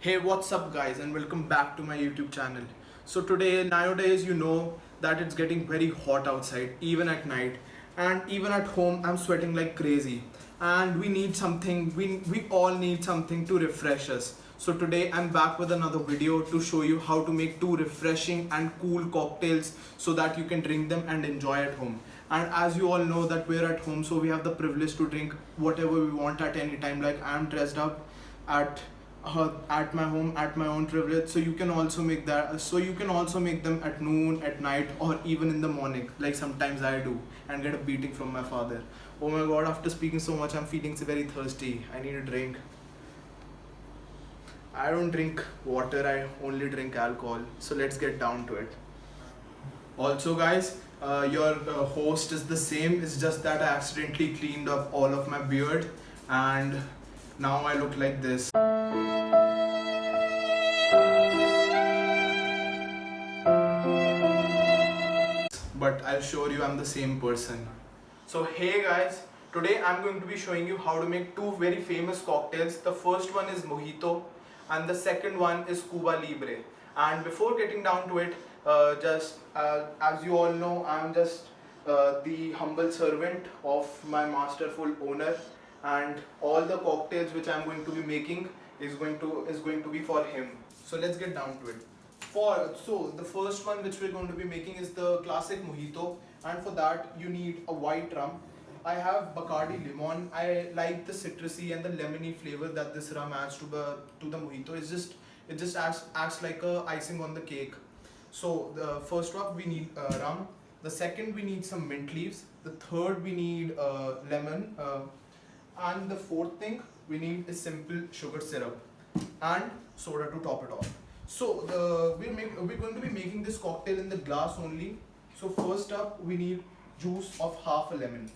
Hey, what's up, guys, and welcome back to my YouTube channel. So, today, nowadays, you know that it's getting very hot outside, even at night, and even at home, I'm sweating like crazy. And we need something, we all need something to refresh us. So, today, I'm back with another video to show you how to make two refreshing and cool cocktails so that you can drink them and enjoy at home. And as you all know, that we're at home, so we have the privilege to drink whatever we want at any time. Like, I'm dressed up at at my home at my own privilege, so you can also make that, so you can also make them at noon, at night, or even in the morning, like sometimes I do, and get a beating from my father. Oh my god, after speaking so much, I'm feeling very thirsty. I need a drink. I don't drink water, I only drink alcohol, so let's get down to it. Also, guys, your host is the same. It's just that I accidentally cleaned up all of my beard, and now I look like this. But I'll show you I'm the same person. So hey guys, today I'm going to be showing you how to make two very famous cocktails. The first one is Mojito and the second one is Cuba Libre. And before getting down to it, just as you all know, I'm just the humble servant of my masterful owner, and all the cocktails which I'm going to be making is going to be for him. So let's get down to it. So the first one which we're going to be making is the classic mojito, and for that you need a white rum. I have Bacardi Limon. I like the citrusy and the lemony flavor that this rum adds to the mojito. It just acts like a icing on the cake. So the first up we need rum. The second we need some mint leaves. The third we need lemon. And the fourth thing we need is simple sugar syrup and soda to top it off. So we're going to be making this cocktail in the glass only. So first up we need juice of half a lemon.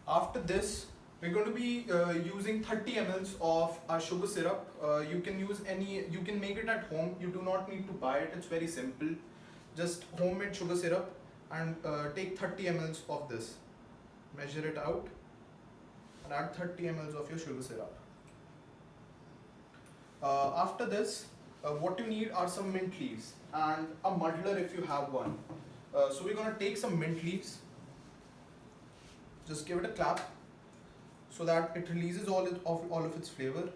After this, we're going to be using 30 mls of our sugar syrup. You can make it at home. You do not need to buy it. It's very simple. Just homemade sugar syrup, and take 30 mls of this. Measure it out and add 30 mls of your sugar syrup. After this, what you need are some mint leaves and a muddler if you have one. So we're going to take some mint leaves. Just give it a clap so that it releases all of its flavor.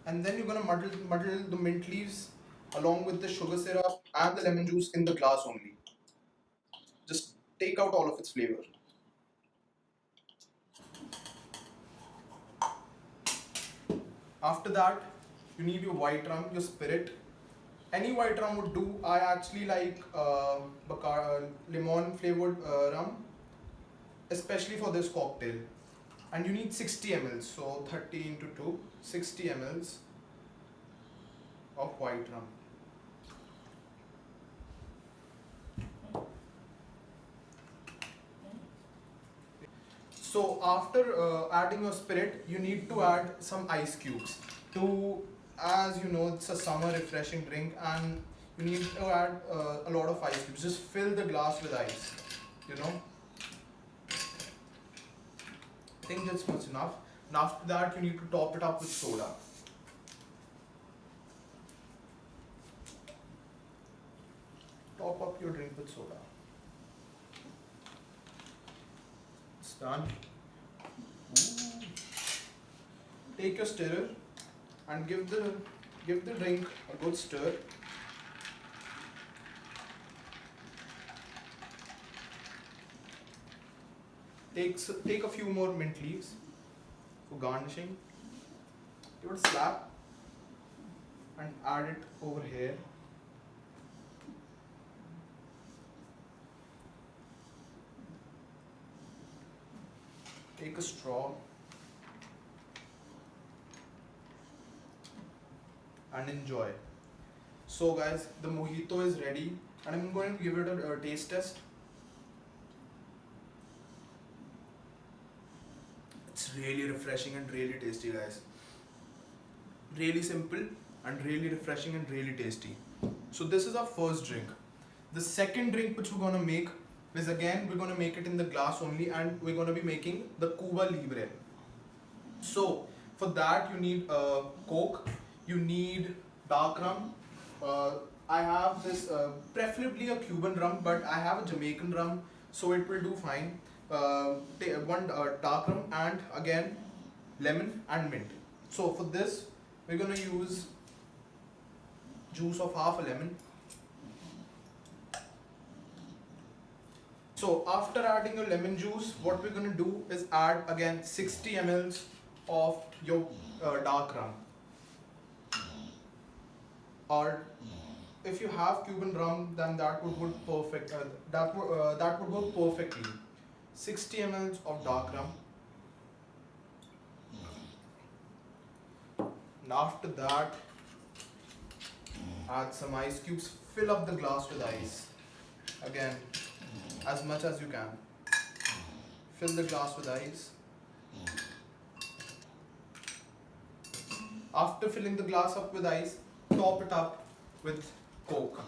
And then you're going to muddle the mint leaves along with the sugar syrup and the lemon juice in the glass only. Just take out all of its flavor. After that, you need your white rum, your spirit. Any white rum would do. I actually like lemon flavored rum, especially for this cocktail. And you need 60 mls, so 30 into 2, 60 mls of white rum. So after adding your spirit, you need to add some ice cubes. To, as you know, it's a summer refreshing drink, and you need to add a lot of ice cubes. Just fill the glass with ice. You know, I think that's much enough. And after that, you need to top it up with soda. Top up your drink with soda. It's done. Take your stirrer and give the drink a good stir. Take a few more mint leaves for garnishing. Give it a slap and add it over here. Take a straw and enjoy. So guys, the mojito is ready, and I'm going to give it a taste test. It's really refreshing and really tasty, guys. Really simple and really refreshing and really tasty. So this is our first drink. The second drink which we're gonna make is again we're gonna make it in the glass only, and we're gonna be making the Cuba Libre. So for that you need Coke, you need dark rum. I have this preferably a Cuban rum, but I have a Jamaican rum, so it will do fine. One dark rum, and again lemon and mint. So for this we're gonna use juice of half a lemon. So after adding your lemon juice, what we're gonna do is add again 60 ml of your dark rum. Or if you have Cuban rum, then that would work perfect. That would work perfectly. 60 ml of dark rum. And after that, add some ice cubes. Fill up the glass with ice. Again, as much as you can. Fill the glass with ice. After filling the glass up with ice, top it up with Coke.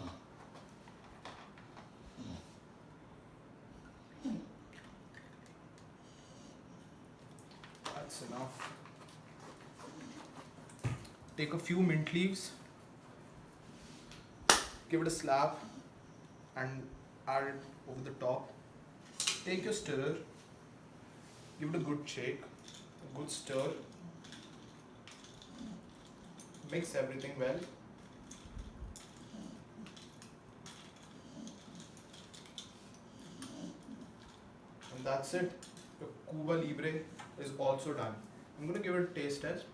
That's enough. Take a few mint leaves, give it a slap, and add it over the top. Take your stirrer, give it a good shake, a good stir. Mix everything well. And that's it. The Cuba Libre is also done. I'm gonna give it a taste test.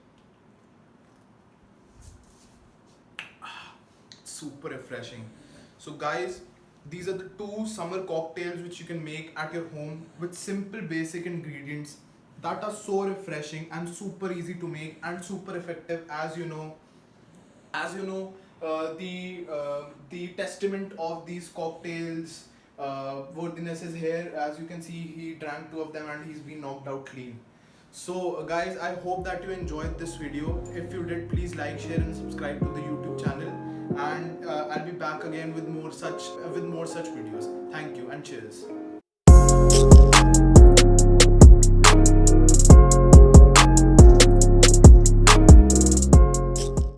Super refreshing. So guys, these are the two summer cocktails which you can make at your home with simple basic ingredients that are so refreshing and super easy to make and super effective. As you know, the testament of these cocktails, worthiness is here. As you can see, he drank 2 of them and he's been knocked out clean. So guys, I hope that you enjoyed this video. If you did, please like, share and subscribe to the YouTube channel, and I'll be back again with more such videos. Thank you and cheers.